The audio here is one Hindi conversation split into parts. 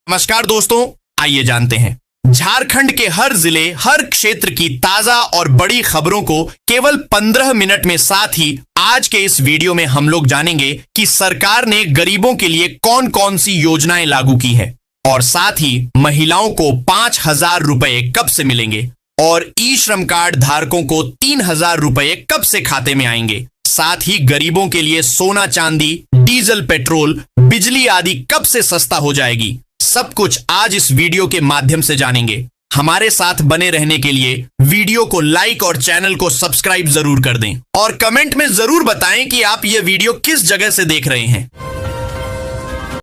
नमस्कार दोस्तों, आइए जानते हैं झारखंड के हर जिले, हर क्षेत्र की ताजा और बड़ी खबरों को केवल 15 मिनट में। साथ ही आज के इस वीडियो में हम लोग जानेंगे कि सरकार ने गरीबों के लिए कौन कौन सी योजनाएं लागू की है और साथ ही महिलाओं को 5,000 रुपए कब से मिलेंगे और ई श्रम कार्ड धारकों को 3,000 रुपए कब से खाते में आएंगे। साथ ही गरीबों के लिए सोना चांदी, डीजल, पेट्रोल, बिजली आदि कब से सस्ता हो जाएगी। सब कुछ आज इस वीडियो के माध्यम से जानेंगे। हमारे साथ बने रहने के लिए वीडियो को लाइक और चैनल को सब्सक्राइब जरूर कर दें और कमेंट में जरूर बताएं कि आप यह वीडियो किस जगह से देख रहे हैं।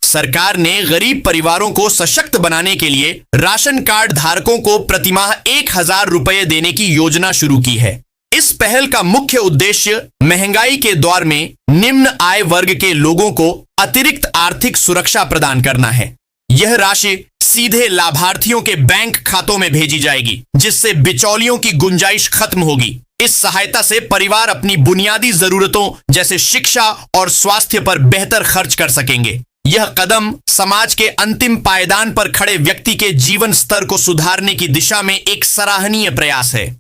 सरकार ने गरीब परिवारों को सशक्त बनाने के लिए राशन कार्ड धारकों को प्रतिमाह 1,000 रुपए देने की योजना शुरू की है। इस पहल का मुख्य उद्देश्य महंगाई के दौर में निम्न आय वर्ग के लोगों को अतिरिक्त आर्थिक सुरक्षा प्रदान करना है। यह राशि सीधे लाभार्थियों के बैंक खातों में भेजी जाएगी, जिससे बिचौलियों की गुंजाइश खत्म होगी। इस सहायता से परिवार अपनी बुनियादी जरूरतों जैसे शिक्षा और स्वास्थ्य पर बेहतर खर्च कर सकेंगे। यह कदम समाज के अंतिम पायदान पर खड़े व्यक्ति के जीवन स्तर को सुधारने की दिशा में एक सराहनीय प्रयास है।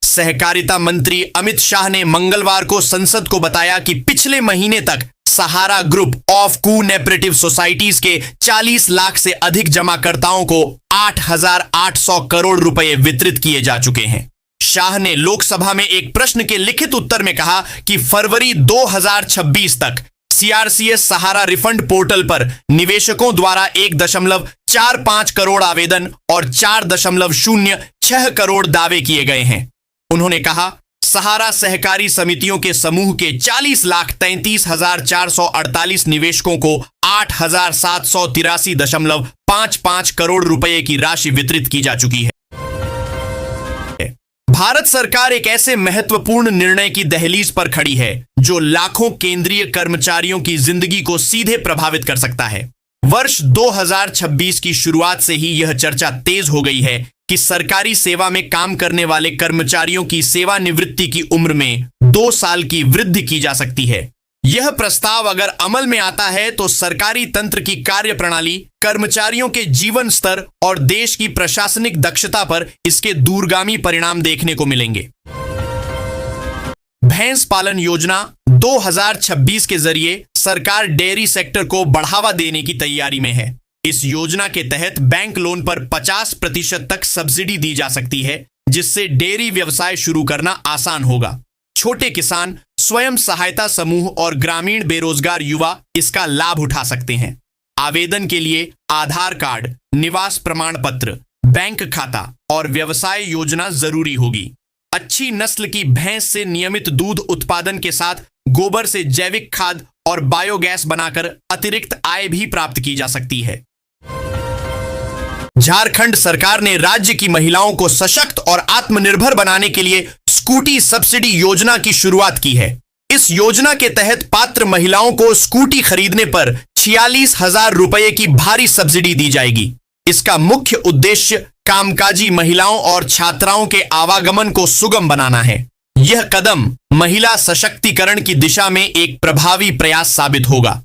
सहकारिता मंत्री अमित शाह ने मंगलवार को संसद को बताया कि पिछले महीने तक सहारा ग्रुप ऑफ कोऑपरेटिव सोसाइटीज के 40 लाख से अधिक जमाकर्ताओं को 8,800 करोड़ रुपए वितरित किए जा चुके हैं। शाह ने लोकसभा में एक प्रश्न के लिखित उत्तर में कहा कि फरवरी 2026 तक सीआरसीएस सहारा रिफंड पोर्टल पर निवेशकों द्वारा 1.45 करोड़ आवेदन और 4.06 करोड़ दावे किए गए हैं। उन्होंने कहा, सहारा सहकारी समितियों के समूह के 40,33,448 निवेशकों को 8,783.55 करोड़ रुपए की राशि वितरित की जा चुकी है। भारत सरकार एक ऐसे महत्वपूर्ण निर्णय की दहलीज पर खड़ी है जो लाखों केंद्रीय कर्मचारियों की जिंदगी को सीधे प्रभावित कर सकता है। वर्ष 2026 की शुरुआत से ही यह चर्चा तेज हो गई है कि सरकारी सेवा में काम करने वाले कर्मचारियों की सेवानिवृत्ति की उम्र में 2 साल की वृद्धि की जा सकती है। यह प्रस्ताव अगर अमल में आता है तो सरकारी तंत्र की कार्य प्रणाली, कर्मचारियों के जीवन स्तर और देश की प्रशासनिक दक्षता पर इसके दूरगामी परिणाम देखने को मिलेंगे। भैंस पालन योजना 2026 के जरिए सरकार डेयरी सेक्टर को बढ़ावा देने की तैयारी में है। इस योजना के तहत बैंक लोन पर 50% तक सब्सिडी दी जा सकती है, जिससे डेयरी व्यवसाय शुरू करना आसान होगा। छोटे किसान, स्वयं सहायता समूह और ग्रामीण बेरोजगार युवा इसका लाभ उठा सकते हैं। आवेदन के लिए आधार कार्ड, निवास प्रमाण पत्र, बैंक खाता और व्यवसाय योजना जरूरी होगी। अच्छी नस्ल की भैंस से नियमित दूध उत्पादन के साथ गोबर से जैविक खाद और बायोगैस बनाकर अतिरिक्त आय भी प्राप्त की जा सकती है। झारखंड सरकार ने राज्य की महिलाओं को सशक्त और आत्मनिर्भर बनाने के लिए स्कूटी सब्सिडी योजना की शुरुआत की है। इस योजना के तहत पात्र महिलाओं को स्कूटी खरीदने पर 46,000 रुपए की भारी सब्सिडी दी जाएगी। इसका मुख्य उद्देश्य कामकाजी महिलाओं और छात्राओं के आवागमन को सुगम बनाना है। यह कदम महिला सशक्तिकरण की दिशा में एक प्रभावी प्रयास साबित होगा।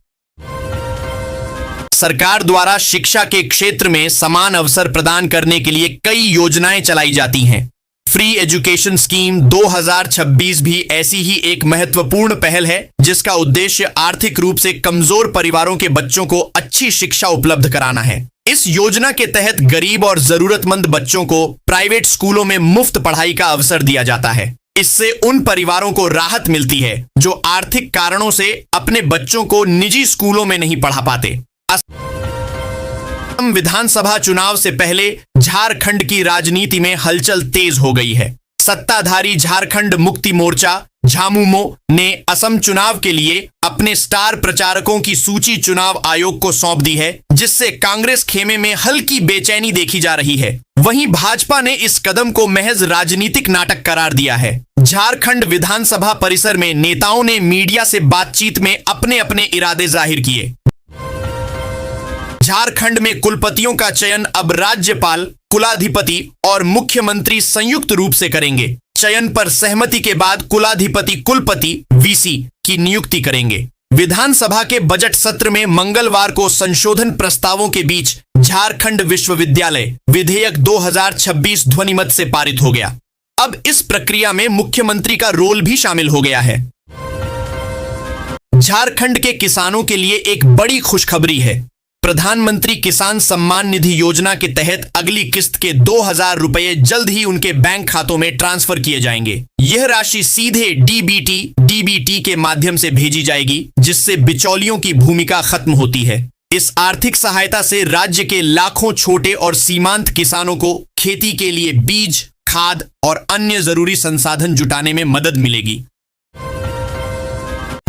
सरकार द्वारा शिक्षा के क्षेत्र में समान अवसर प्रदान करने के लिए कई योजनाएं चलाई जाती हैं। फ्री एजुकेशन स्कीम 2026 भी ऐसी ही एक महत्वपूर्ण पहल है, जिसका उद्देश्य आर्थिक रूप से कमजोर परिवारों के बच्चों को अच्छी शिक्षा उपलब्ध कराना है। इस योजना के तहत गरीब और जरूरतमंद बच्चों को प्राइवेट स्कूलों में मुफ्त पढ़ाई का अवसर दिया जाता है। इससे उन परिवारों को राहत मिलती है जो आर्थिक कारणों से अपने बच्चों को निजी स्कूलों में नहीं पढ़ा पाते। विधानसभा चुनाव से पहले झारखंड की राजनीति में हलचल तेज हो गई है। सत्ताधारी झारखंड मुक्ति मोर्चा झामुमो ने असम चुनाव के लिए अपने स्टार प्रचारकों की सूची चुनाव आयोग को सौंप दी है, जिससे कांग्रेस खेमे में हल्की बेचैनी देखी जा रही है। वहीं भाजपा ने इस कदम को महज राजनीतिक नाटक करार दिया है। झारखंड विधानसभा परिसर में नेताओं ने मीडिया से बातचीत में अपने अपने इरादे जाहिर किए। झारखंड में कुलपतियों का चयन अब राज्यपाल, कुलाधिपति और मुख्यमंत्री संयुक्त रूप से करेंगे। चयन पर सहमति के बाद कुलाधिपति कुलपति वीसी की नियुक्ति करेंगे। विधानसभा के बजट सत्र में मंगलवार को संशोधन प्रस्तावों के बीच झारखंड विश्वविद्यालय विधेयक 2026 ध्वनिमत से पारित हो गया। अब इस प्रक्रिया में मुख्यमंत्री का रोल भी शामिल हो गया है। झारखंड के किसानों के लिए एक बड़ी खुशखबरी है। प्रधानमंत्री किसान सम्मान निधि योजना के तहत अगली किस्त के 2000 रुपए जल्द ही उनके बैंक खातों में ट्रांसफर किए जाएंगे। यह राशि सीधे डीबीटी के माध्यम से भेजी जाएगी, जिससे बिचौलियों की भूमिका खत्म होती है। इस आर्थिक सहायता से राज्य के लाखों छोटे और सीमांत किसानों को खेती के लिए बीज, खाद और अन्य जरूरी संसाधन जुटाने में मदद मिलेगी।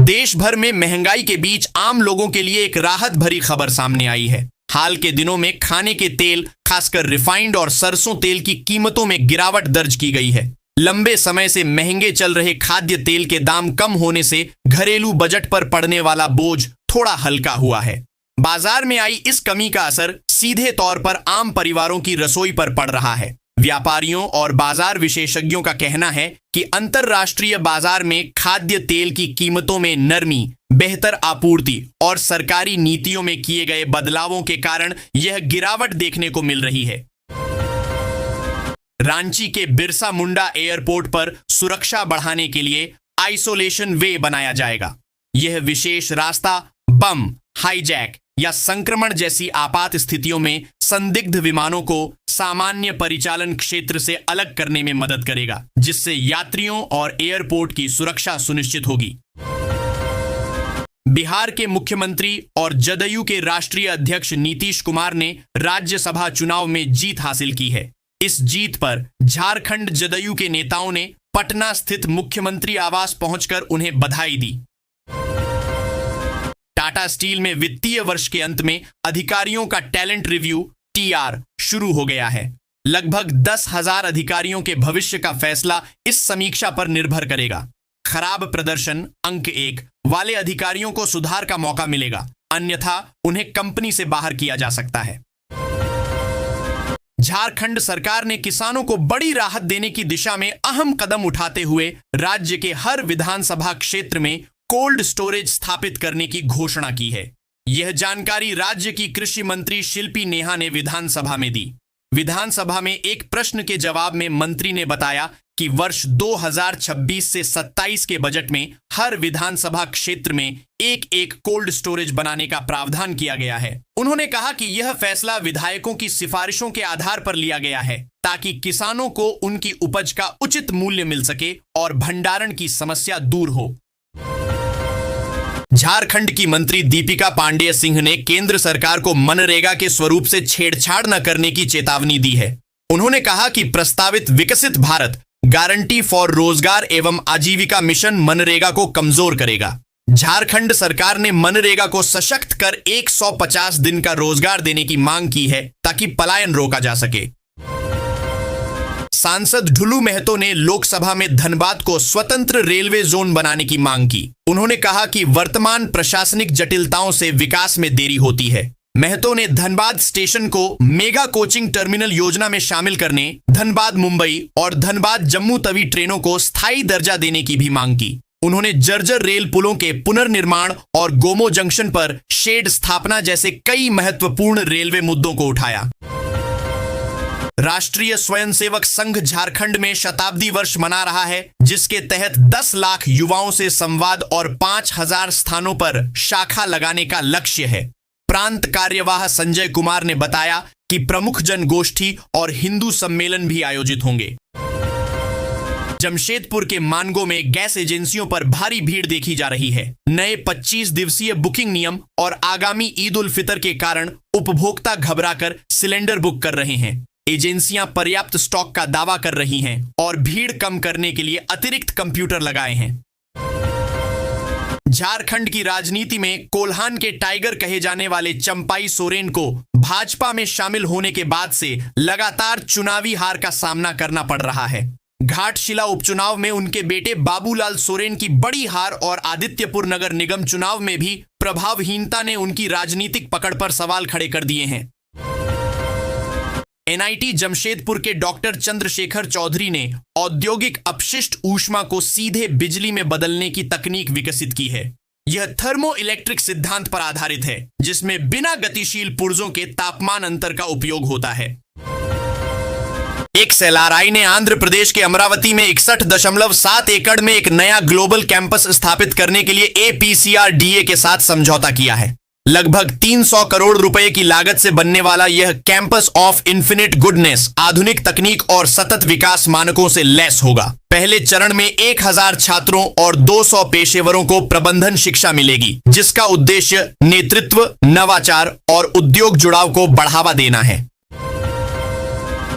देश भर में महंगाई के बीच आम लोगों के लिए एक राहत भरी खबर सामने आई है। हाल के दिनों में खाने के तेल, खासकर रिफाइंड और सरसों तेल की कीमतों में गिरावट दर्ज की गई है। लंबे समय से महंगे चल रहे खाद्य तेल के दाम कम होने से घरेलू बजट पर पड़ने वाला बोझ थोड़ा हल्का हुआ है। बाजार में आई इस कमी का असर सीधे तौर पर आम परिवारों की रसोई पर पड़ रहा है। व्यापारियों और बाजार विशेषज्ञों का कहना है कि अंतरराष्ट्रीय बाजार में खाद्य तेल की कीमतों में नरमी, बेहतर आपूर्ति और सरकारी नीतियों में किए गए बदलावों के कारण यह गिरावट देखने को मिल रही है। रांची के बिरसा मुंडा एयरपोर्ट पर सुरक्षा बढ़ाने के लिए आइसोलेशन वे बनाया जाएगा। यह विशेष रास्ता बम, हाईजैक या संक्रमण जैसी आपात स्थितियों में संदिग्ध विमानों को सामान्य परिचालन क्षेत्र से अलग करने में मदद करेगा, जिससे यात्रियों और एयरपोर्ट की सुरक्षा सुनिश्चित होगी। बिहार के मुख्यमंत्री और जदयू के राष्ट्रीय अध्यक्ष नीतीश कुमार ने राज्यसभा चुनाव में जीत हासिल की है। इस जीत पर झारखंड जदयू के नेताओं ने पटना स्थित मुख्यमंत्री आवास पहुंचकर उन्हें बधाई दी। टाटा स्टील में वित्तीय वर्ष के अंत में अधिकारियों का टैलेंट रिव्यू टीआर शुरू हो गया है। लगभग 10,000 अधिकारियों के भविष्य का फैसला इस समीक्षा पर निर्भर करेगा। खराब प्रदर्शन अंक 1 वाले अधिकारियों को सुधार का मौका मिलेगा, अन्यथा उन्हें कंपनी से बाहर किया जा सकता है। झारखंड सरकार ने किसानों को बड़ी राहत देने की दिशा में अहम कदम उठाते हुए राज्य के हर विधानसभा क्षेत्र में कोल्ड स्टोरेज स्थापित करने की घोषणा की है। यह जानकारी राज्य की कृषि मंत्री शिल्पी नेहा ने विधानसभा में दी। विधानसभा में एक प्रश्न के जवाब में मंत्री ने बताया कि वर्ष 2026 से 27 के बजट में हर विधानसभा क्षेत्र में एक कोल्ड स्टोरेज बनाने का प्रावधान किया गया है। उन्होंने कहा कि यह फैसला विधायकों की सिफारिशों के आधार पर लिया गया है, ताकि किसानों को उनकी उपज का उचित मूल्य मिल सके और भंडारण की समस्या दूर हो। झारखंड की मंत्री दीपिका पांडेय सिंह ने केंद्र सरकार को मनरेगा के स्वरूप से छेड़छाड़ न करने की चेतावनी दी है। उन्होंने कहा कि प्रस्तावित विकसित भारत गारंटी फॉर रोजगार एवं आजीविका मिशन मनरेगा को कमजोर करेगा। झारखंड सरकार ने मनरेगा को सशक्त कर 150 दिन का रोजगार देने की मांग की है, ताकि पलायन रोका जा सके। सांसद ढुलू महतो ने लोकसभा में धनबाद को स्वतंत्र रेलवे जोन बनाने की मांग की। उन्होंने कहा कि वर्तमान प्रशासनिक जटिलताओं से विकास में देरी होती है। महतो ने धनबाद स्टेशन को मेगा कोचिंग टर्मिनल योजना में शामिल करने, धनबाद मुंबई और धनबाद जम्मू तवी ट्रेनों को स्थायी दर्जा देने की भी मांग की। उन्होंने जर्जर रेल पुलों के पुनर्निर्माण और गोमो जंक्शन पर शेड स्थापना जैसे कई महत्वपूर्ण रेलवे मुद्दों को उठाया। राष्ट्रीय स्वयंसेवक संघ झारखंड में शताब्दी वर्ष मना रहा है, जिसके तहत 10 लाख युवाओं से संवाद और 5,000 स्थानों पर शाखा लगाने का लक्ष्य है। प्रांत कार्यवाह संजय कुमार ने बताया कि प्रमुख जनगोष्ठी और हिंदू सम्मेलन भी आयोजित होंगे। जमशेदपुर के मानगो में गैस एजेंसियों पर भारी भीड़ देखी जा रही है। नए 25 दिवसीय बुकिंग नियम और आगामी ईद उल फितर के कारण उपभोक्ता घबराकर सिलेंडर बुक कर रहे हैं। एजेंसियां पर्याप्त स्टॉक का दावा कर रही हैं और भीड़ कम करने के लिए अतिरिक्त कंप्यूटर लगाए हैं। झारखंड की राजनीति में कोल्हान के टाइगर कहे जाने वाले चंपाई सोरेन को भाजपा में शामिल होने के बाद से लगातार चुनावी हार का सामना करना पड़ रहा है। घाटशिला उपचुनाव में उनके बेटे बाबूलाल सोरेन की बड़ी हार और आदित्यपुर नगर निगम चुनाव में भी प्रभावहीनता ने उनकी राजनीतिक पकड़ पर सवाल खड़े कर दिए हैं। एनआईटी जमशेदपुर के डॉक्टर चंद्रशेखर चौधरी ने औद्योगिक अपशिष्ट ऊष्मा को सीधे बिजली में बदलने की तकनीक विकसित की है। यह थर्मो इलेक्ट्रिक सिद्धांत पर आधारित है, जिसमें बिना गतिशील पुर्जों के तापमान अंतर का उपयोग होता है। XLRI ने आंध्र प्रदेश के अमरावती में 61.7 एकड़ में एक नया ग्लोबल कैंपस स्थापित करने के लिए APCRDA के साथ समझौता किया है। लगभग 300 करोड़ रुपए की लागत से बनने वाला यह कैंपस ऑफ इन्फिनिट गुडनेस आधुनिक तकनीक और सतत विकास मानकों से लैस होगा। पहले चरण में 1000 छात्रों और 200 पेशेवरों को प्रबंधन शिक्षा मिलेगी, जिसका उद्देश्य नेतृत्व, नवाचार और उद्योग जुड़ाव को बढ़ावा देना है।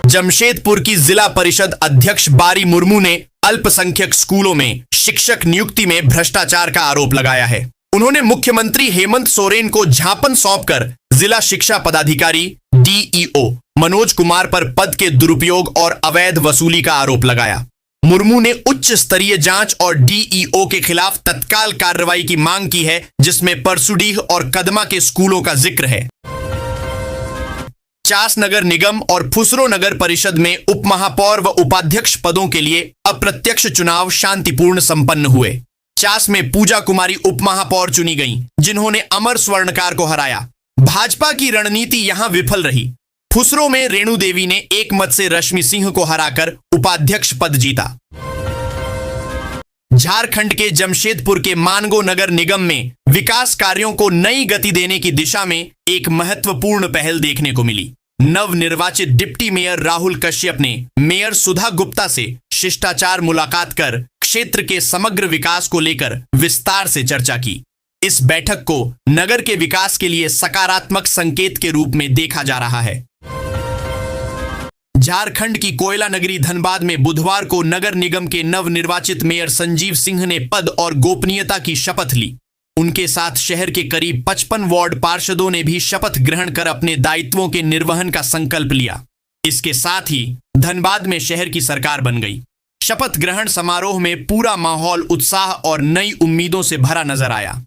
जमशेदपुर की जिला परिषद अध्यक्ष बारी मुर्मू ने अल्पसंख्यक स्कूलों में शिक्षक नियुक्ति में भ्रष्टाचार का आरोप लगाया है। उन्होंने मुख्यमंत्री हेमंत सोरेन को ज्ञापन सौंपकर जिला शिक्षा पदाधिकारी DEO मनोज कुमार पर पद के दुरुपयोग और अवैध वसूली का आरोप लगाया। मुर्मू ने उच्च स्तरीय जांच और DEO के खिलाफ तत्काल कार्रवाई की मांग की है, जिसमें परसुडीह और कदमा के स्कूलों का जिक्र है। चास नगर निगम और फुसरो नगर परिषद में उपमहापौर व उपाध्यक्ष पदों के लिए अप्रत्यक्ष चुनाव शांतिपूर्ण संपन्न हुए। चास में पूजा कुमारी उपमहापौर चुनी गईं, जिन्होंने अमर स्वर्णकार को हराया। भाजपा की रणनीति यहां विफल रही। फुसरो में रेणु देवी ने एक मत से रश्मि सिंह को हराकर उपाध्यक्ष पद जीता। झारखंड के जमशेदपुर के मानगो नगर निगम में विकास कार्यों को नई गति देने की दिशा में एक महत्वपूर्ण पहल देखने को मिली। नवनिर्वाचित डिप्टी मेयर राहुल कश्यप ने मेयर सुधा गुप्ता से शिष्टाचार मुलाकात कर क्षेत्र के समग्र विकास को लेकर विस्तार से चर्चा की। इस बैठक को नगर के विकास के लिए सकारात्मक संकेत के रूप में देखा जा रहा है। झारखंड की कोयला नगरी धनबाद में बुधवार को नगर निगम के नवनिर्वाचित मेयर संजीव सिंह ने पद और गोपनीयता की शपथ ली। उनके साथ शहर के करीब 55 वार्ड पार्षदों ने भी शपथ ग्रहण कर अपने दायित्वों के निर्वहन का संकल्प लिया। इसके साथ ही धनबाद में शहर की सरकार बन गई। शपथ ग्रहण समारोह में पूरा माहौल उत्साह और नई उम्मीदों से भरा नजर आया।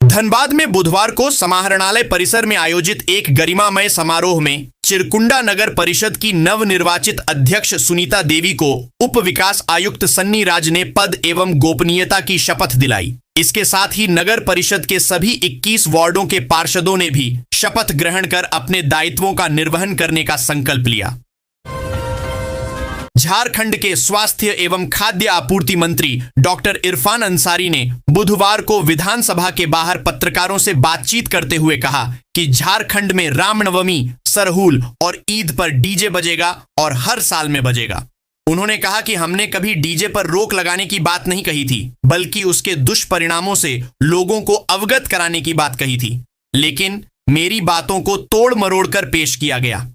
धनबाद में बुधवार को समाहरणालय परिसर में आयोजित एक गरिमामय समारोह में चिरकुंडा नगर परिषद की नवनिर्वाचित अध्यक्ष सुनीता देवी को उप विकास आयुक्त सन्नी राज ने पद एवं गोपनीयता की शपथ दिलाई। इसके साथ ही नगर परिषद के सभी 21 वार्डों के पार्षदों ने भी शपथ ग्रहण कर अपने दायित्वों का निर्वहन करने का संकल्प लिया। झारखंड के स्वास्थ्य एवं खाद्य आपूर्ति मंत्री डॉक्टर इरफान अंसारी ने बुधवार को विधानसभा के बाहर पत्रकारों से बातचीत करते हुए कहा कि झारखंड में रामनवमी, सरहुल और ईद पर डीजे बजेगा और हर साल में बजेगा। उन्होंने कहा कि हमने कभी डीजे पर रोक लगाने की बात नहीं कही थी, बल्कि उसके दुष्परिणामों से लोगों को अवगत कराने की बात कही थी, लेकिन मेरी बातों को तोड़ मरोड़ कर पेश किया गया।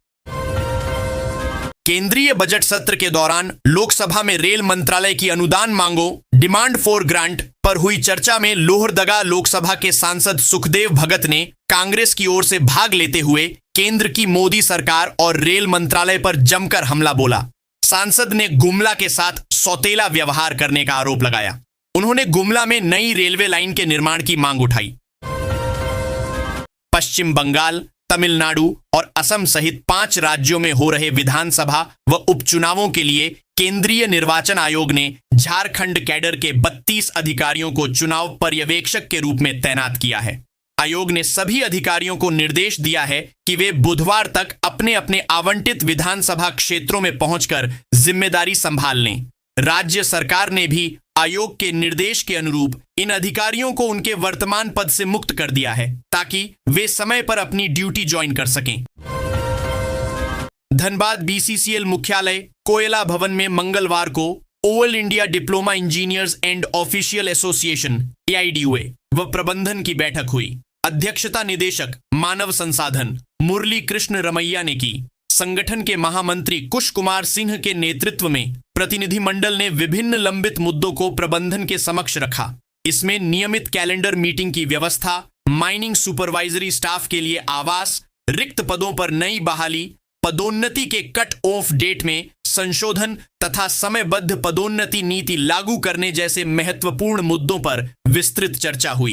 केंद्रीय बजट सत्र के दौरान लोकसभा में रेल मंत्रालय की अनुदान मांगों डिमांड फॉर ग्रांट पर हुई चर्चा में लोहरदगा लोकसभा के सांसद सुखदेव भगत ने कांग्रेस की ओर से भाग लेते हुए केंद्र की मोदी सरकार और रेल मंत्रालय पर जमकर हमला बोला। सांसद ने गुमला के साथ सौतेला व्यवहार करने का आरोप लगाया। उन्होंने गुमला में नई रेलवे लाइन के निर्माण की मांग उठाई। पश्चिम बंगाल, तमिलनाडु और असम सहित 5 राज्यों में हो रहे विधानसभा व उपचुनावों के लिए केंद्रीय निर्वाचन आयोग ने झारखंड कैडर के 32 अधिकारियों को चुनाव पर्यवेक्षक के रूप में तैनात किया है। आयोग ने सभी अधिकारियों को निर्देश दिया है कि वे बुधवार तक अपने अपने आवंटित विधानसभा क्षेत्रों में पहुंचकर जिम्मेदारी संभाल लें। राज्य सरकार ने भी आयोग के निर्देश के अनुरूप इन अधिकारियों को उनके वर्तमान पद से मुक्त कर दिया है, ताकि वे समय पर अपनी ड्यूटी ज्वाइन कर सकें। धनबाद BCCL मुख्यालय कोयला भवन में मंगलवार को all India diploma engineers and official association AIDOA व प्रबंधन की बैठक हुई। अध्यक्षता निदेशक मानव संसाधन मुरली कृष्ण रमैया ने की। संगठन के महामंत्री कुश कुमार सिंह के नेतृत्व में प्रतिनिधिमंडल ने विभिन्न लंबित मुद्दों को प्रबंधन के समक्ष रखा। इसमें नियमित कैलेंडर मीटिंग की व्यवस्था, माइनिंग सुपरवाइजरी स्टाफ के लिए आवास, रिक्त पदों पर नई बहाली, पदोन्नति के कट ऑफ डेट में संशोधन तथा समयबद्ध पदोन्नति नीति लागू करने जैसे महत्वपूर्ण मुद्दों पर विस्तृत चर्चा हुई।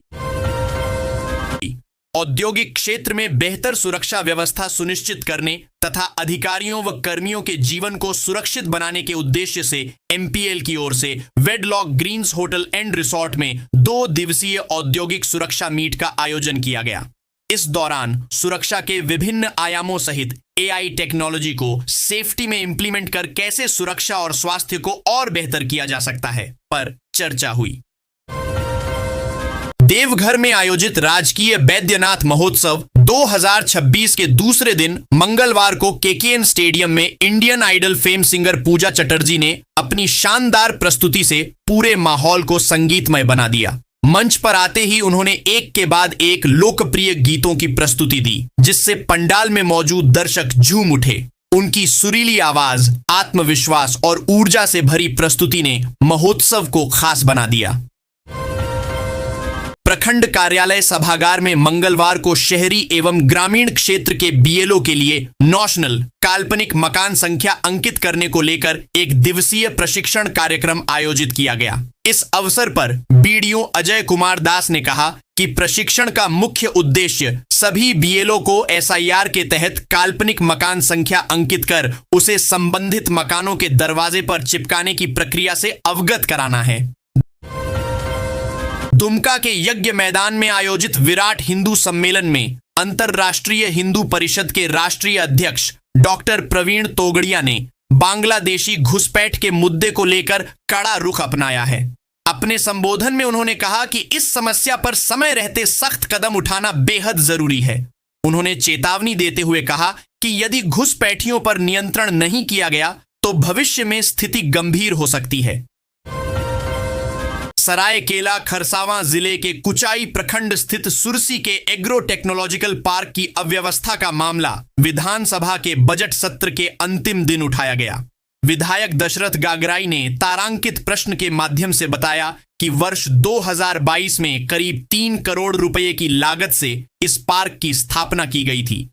औद्योगिक क्षेत्र में बेहतर सुरक्षा व्यवस्था सुनिश्चित करने तथा अधिकारियों व कर्मियों के जीवन को सुरक्षित बनाने के उद्देश्य से एमपीएल की ओर से Wedlock Greens hotel and resort में 2 दिवसीय औद्योगिक सुरक्षा मीट का आयोजन किया गया। इस दौरान सुरक्षा के विभिन्न आयामों सहित एआई टेक्नोलॉजी को सेफ्टी में इंप्लीमेंट कर कैसे सुरक्षा और स्वास्थ्य को और बेहतर किया जा सकता है पर चर्चा हुई। देवघर में आयोजित राजकीय बैद्यनाथ महोत्सव 2026 के दूसरे दिन मंगलवार को केकेएन स्टेडियम में इंडियन आइडल फेम सिंगर पूजा चटर्जी ने अपनी शानदार प्रस्तुति से पूरे माहौल को संगीतमय बना दिया। मंच पर आते ही उन्होंने एक के बाद एक लोकप्रिय गीतों की प्रस्तुति दी, जिससे पंडाल में मौजूद दर्शक झूम उठे। उनकी सुरीली आवाज, आत्मविश्वास और ऊर्जा से भरी प्रस्तुति ने महोत्सव को खास बना दिया। प्रखंड कार्यालय सभागार में मंगलवार को शहरी एवं ग्रामीण क्षेत्र के बीएलओ के लिए नेशनल काल्पनिक मकान संख्या अंकित करने को लेकर एक दिवसीय प्रशिक्षण कार्यक्रम आयोजित किया गया। इस अवसर पर बीडीओ अजय कुमार दास ने कहा कि प्रशिक्षण का मुख्य उद्देश्य सभी बीएलओ को एसआईआर के तहत काल्पनिक मकान संख्या अंकित कर उसे संबंधित मकानों के दरवाजे पर चिपकाने की प्रक्रिया से अवगत कराना है। दुमका के यज्ञ मैदान में आयोजित विराट हिंदू सम्मेलन में अंतर्राष्ट्रीय हिंदू परिषद के राष्ट्रीय अध्यक्ष डॉक्टर प्रवीण तोगड़िया ने बांग्लादेशी घुसपैठ के मुद्दे को लेकर कड़ा रुख अपनाया है। अपने संबोधन में उन्होंने कहा कि इस समस्या पर समय रहते सख्त कदम उठाना बेहद जरूरी है। उन्होंने चेतावनी देते हुए कहा कि यदि घुसपैठियों पर नियंत्रण नहीं किया गया तो भविष्य में स्थिति गंभीर हो सकती है। सरायकेला खरसावां जिले के कुचाई प्रखंड स्थित सुरसी के एग्रो टेक्नोलॉजिकल पार्क की अव्यवस्था का मामला विधानसभा के बजट सत्र के अंतिम दिन उठाया गया। विधायक दशरथ गागराई ने तारांकित प्रश्न के माध्यम से बताया कि वर्ष 2022 में करीब 3 करोड़ रुपए की लागत से इस पार्क की स्थापना की गई थी।